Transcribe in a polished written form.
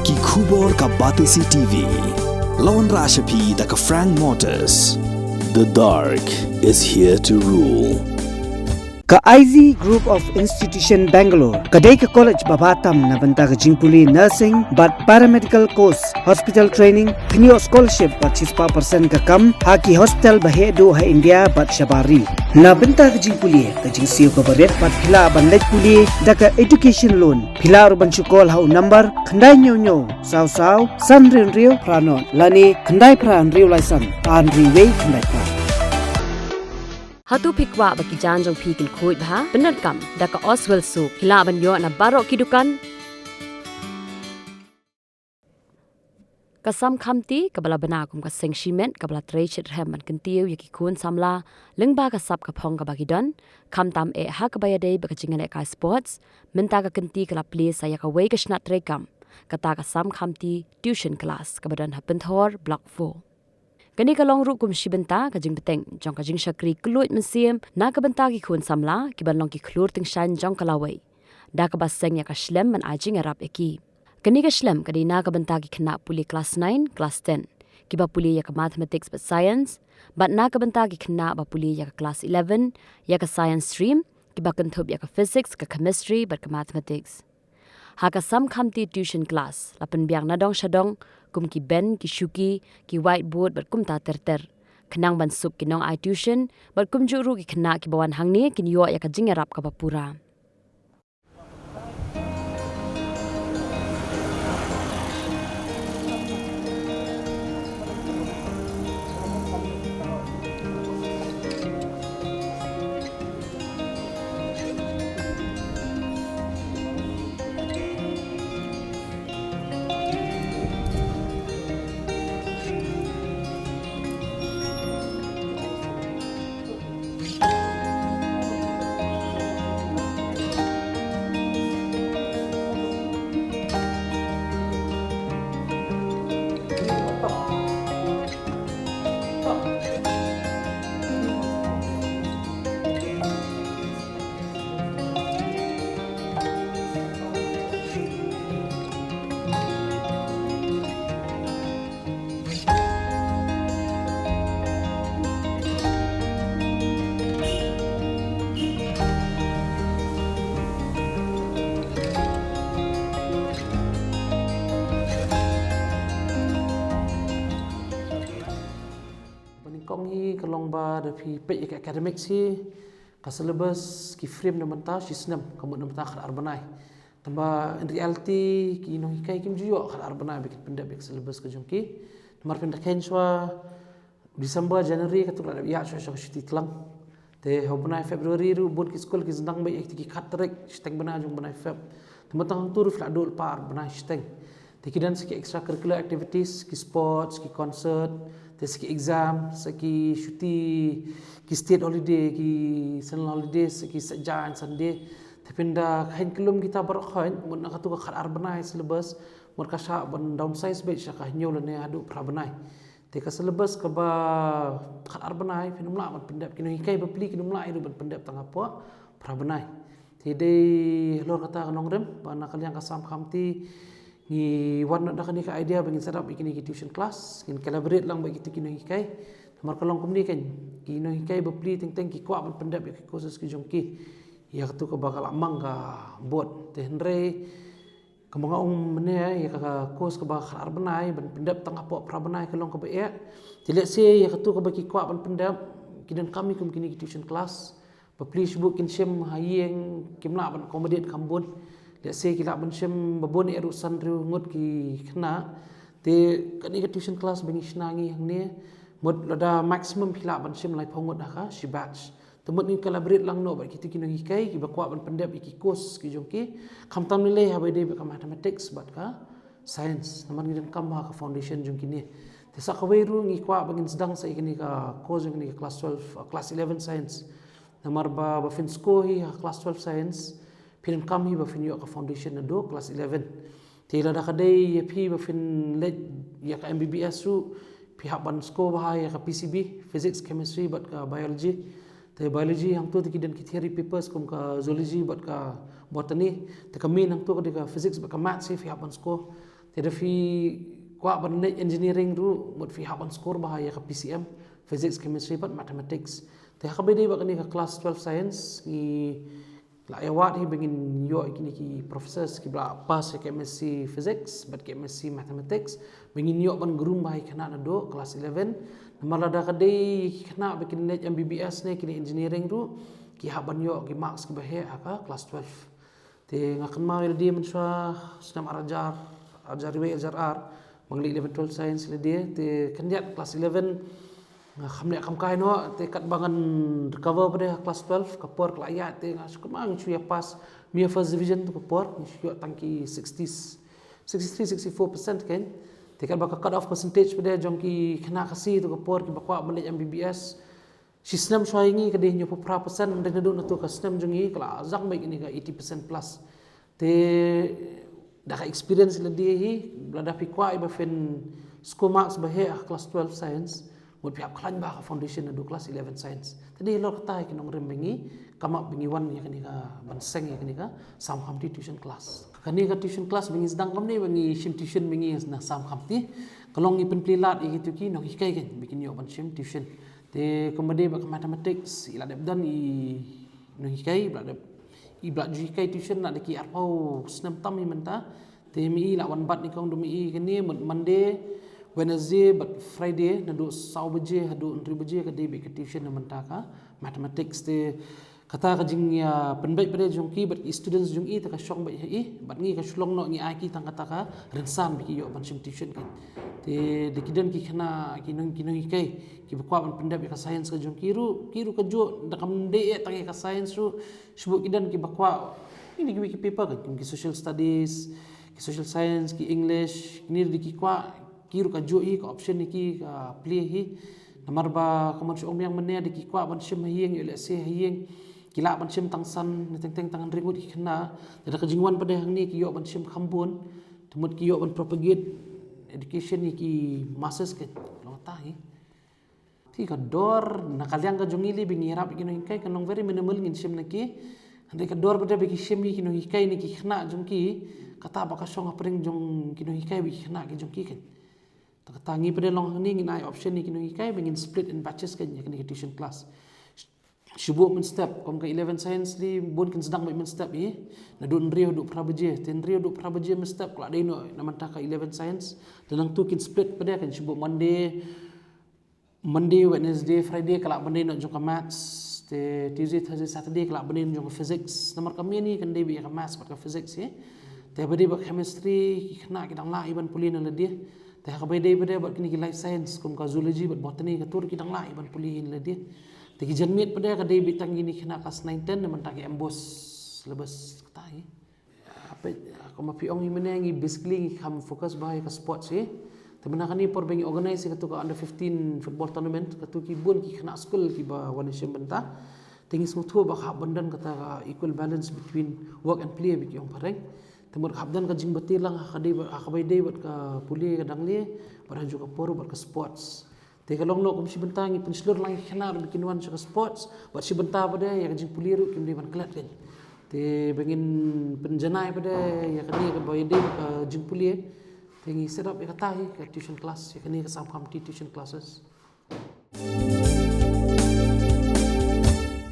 Ki khubor ka Batisi TV. Lawan Rashapi da ka Frank Motors. The dark is here to rule. Ka IZ Group of Institution Bangalore, kadai ka college babatam na banta ka jingpuli nursing but paramedical course, hospital training, pinyo scholarship but 6% ka kam, haki hospital bahedo ha India but shabari. Na banta ka jingpuli ka jingsiyo ka baret but pila banlet puli da ka education loan. Pila urban chukol ha number khandai nyo saw san rio pranon lani khandai pran rio license an riway khandai pra. Hatu pikwa bagi janjong pikil kuit bah benar kam daka Oswell Soup hila banyo na barok kidukan kasam khamti kabala bana kum ka sengshiment kabala trechit hem kentiu yaki kun samla lengba ka sap ka phong ka bagidon khamtam e ha ka bayade baka jingale ka sports menta ka kenti kala play saya ka wei ka snat trekam kata ka sam khamti tuition class kabadan ha penthor block 4 Kani kalong ru kum shibenta ka jing beteng jong ka jing shakri kluit mesiem na ka benta ki khun samla ki ban long ki khlur ting shan jong kalawai da ka baseng ya ka shlem man ajing arab eki kani ka shlem kadi na ka benta ki khna puli class 9 class 10 ki ba puli ya ka mathematics but science but na ka benta ki khna ba puli ya ka class 11 ya ka science stream ki ba kan thob ya ka physics ka chemistry but ka mathematics ha ka sam khamti tuition class lapan biang na dong shadong kum ki ben ki shuki ki whiteboard but kum ta ter khnang ban sup ki nong I tuition but kum ju ru ki khna ki bawan hangni kin yo ya ka jingarap ka bapura Kong hi kalong ba da phi pe ka academic si ka syllabus ki frame na menta si snam kamu na menta khar arbanai tamba in reality ki no hi kai kim juyo khar arbanai bikit pinda bik syllabus ka jongki mar pinda kenchwa December January ka tukla ya sho shiti tlang te hobnai February ru bon ki school ki zendang ba ek ki khatrek steng bana jong banai feb tamba tang tur fla dol par banai steng te ki dan ki extracurricular activities ki sports ki concert Teski exam, seki cuti, ki state holiday, ki national holiday, seki sejan Sunday. Tapi nda kain kelum kita berkain, mun nak tu khar arbanai syllabus, mun kasha ban downsize be syaka nyol ne adu prabanai. Te ka syllabus ka ba khar arbanai finumla ban pendap kino hikai bapli kinumla iru ban pendap tang apa prabanai. Te dei lor kata nong rem ban kalian kasam khamti ni warna dah kini ka idea bagi set up ikini tuition class kin collaborate lang bagi tu kino hikai tamar kalong kumni kan kino hikai bapli teng ki kwa ban pendap ki khusus ki jongki ya tu ka bakal amang ka bot te henre kamanga mene ya ka kos ka bakal arbanai ban pendap tang apa prabanai kalong ka ba ya tidak se ya tu ka bagi kwa ban pendap kidan kami kum kini tuition class bapli shibuk kin shem hayeng kimla ban accommodate kambun Lihat saya kila bencem babon eru sandru ngut ki kena te kani tuition class bengi senangi yang ni mod lada maximum kila bencem lai pongot dah ka si batch temut ni collaborate lang no ba kita kino hikai ki bakwa ban pendap iki kos ki jongki kam tam nilai ha bade ka mathematics bat ka science naman ngidan kam ha ka foundation jongki ni te sa kawai ru ngi kwa bangin sedang sa ikini ka kos jongki class 12 class 11 science namar ba fin sko hi class 12 science Film kami bafin yo ka foundation na do class 11. Tila da kadai ya pi bafin led ya ka MBBS su pihak ban sko bah ya ka PCB physics chemistry but ka biology. Te biology hang tu tikidan ki theory papers kum ka zoology but ka botany. Te kami hang tu ka physics but ka maths si pihak ban sko. Tidak fi kuat benda engineering tu buat fi haban skor bahaya ke PCM, physics, chemistry, but mathematics. Tapi kalau dia buat ni ke kelas 12 science, ki lah awat hi bengin yo kini ki professors ki bla pas ke chemistry physics, but chemistry mathematics, bengin yo ban guru bahaya kena nado kelas 11. Namala dah kadai kena bikin net MBBS ni kini engineering tu, ki haban yo ki marks ki bahaya ke kelas 12. Te ngakan mau dia mensua senam ajar riwayat ajar mengli 11 12 science le dia te kandiat kelas 11 khamne kam kai no te kat bangan recover pada kelas 12 kapor kelayat te ngasuk mang cuya pas mia first division tu kapor cuya tangki 63-64% kan te kat baka cut off percentage pada jongki kena kasi tu kapor ki bakwa balik MBBS sistem soingi kadeh nyo pura persen dan nadu natu ka sistem jongi kala azak baik ini ka 80% plus te dah experience le dia hi blada pikwa iba fen school marks bahe kelas 12 science mut piap klan ba foundation nadu kelas 11 science tadi lo kata ki nong rembengi kama bengi wan ya kani ka banseng ya kani ka sam ham tuition class kani ka tuition class bengi sedang kam ni bengi shim tuition bengi na sam ham ti kalong ni pen plilat i gitu ki nong hikai kan bikin yo ban shim tuition te komade ba mathematics ila dep dan i nong hikai bla dep i bla ju hikai tuition na deki arpau snam tam i menta te mi la wan bat ni kong do mi kani Monday Wednesday but Friday nadu sau beje hadu entri beje ka debit ke tuition na menta ka mathematics te kata ka jing ya penbaik pada jongki but students jong i ta ka shong bai hi but ngi ka shlong no ngi ai ki tang kata ka rensan bi ki yo ban shim tuition kan te de kidan ki khana ki nong kai ki bakwa ban pendap ka science ka jong kiru ka jo da kam de tang ka science ru shubu kidan ki bakwa ini ki paper kan ki social studies ki social science ki English ni di ki kwa kiru ka jo i ka option ni ki ka play hi namar ba kaman shong yang mene di ki kwa ban shim hieng yo le se hieng kila ban shim tangsan teng tangan ringut ki khana da ka jingwan pada hang ni ki yo ban shim khambun tumut ki yo ban propagate education ni ki masters ke lo tahi ti ka dor nakalyang ka jongili bingirap ki no hikai kanong very minimal ngin shim na ki ande ka dor pada bi ki shim ni ki no hikai ni ki khana jongki kata ba ka shong apring jong ki no hikai bi khana ki jongki kan ta tangi pada long ni ngin ai option ni ki no hikai bingin split in batches kan ya ki tuition class Shubuk men step kom ka 11 science ni bon kan sedang men step ni na don rio duk prabaje ten rio duk prabaje men step kala dai no na manta ka 11 science dalam tu kin split pada kan shubuk Monday Wednesday Friday kala Monday no jong ka maths te Tuesday Thursday Saturday kala Monday jong ka physics nomor kami ni kan dai bi ka maths ka physics ye te bade ba chemistry kena kidang la iban pulin na dia te ka bade bade ba kini life science kom ka zoology ba botany ka tur kidang la iban pulin na dia Tegi janmit pada kadai bitang gini kena kas 910 naman taki embos lebas katai. Apa aku mapi ong himene ngi basically ham fokus bahaya ka sports ye. Temen kani por bengi organize katu ka under 15 football tournament katu ki bun ki kena school ki ba wanisem benta. Tengi smutu ba habdan kata ka equal balance between work and play biki ong pareng. Temur habdan ka jing betil lang kadai akabai dai buat ka puli kadang le pada juga por buat ka sports. Teka long no kum si bentang ipun seluruh lang kena bikin wan sa sports buat si benta pada ya kajing puliru kim di ban kelat kan te bengin penjanai pada ya kani ka boy day ka jing pulie tengi set up ya katahi ka tuition class ya kani ka sam tuition classes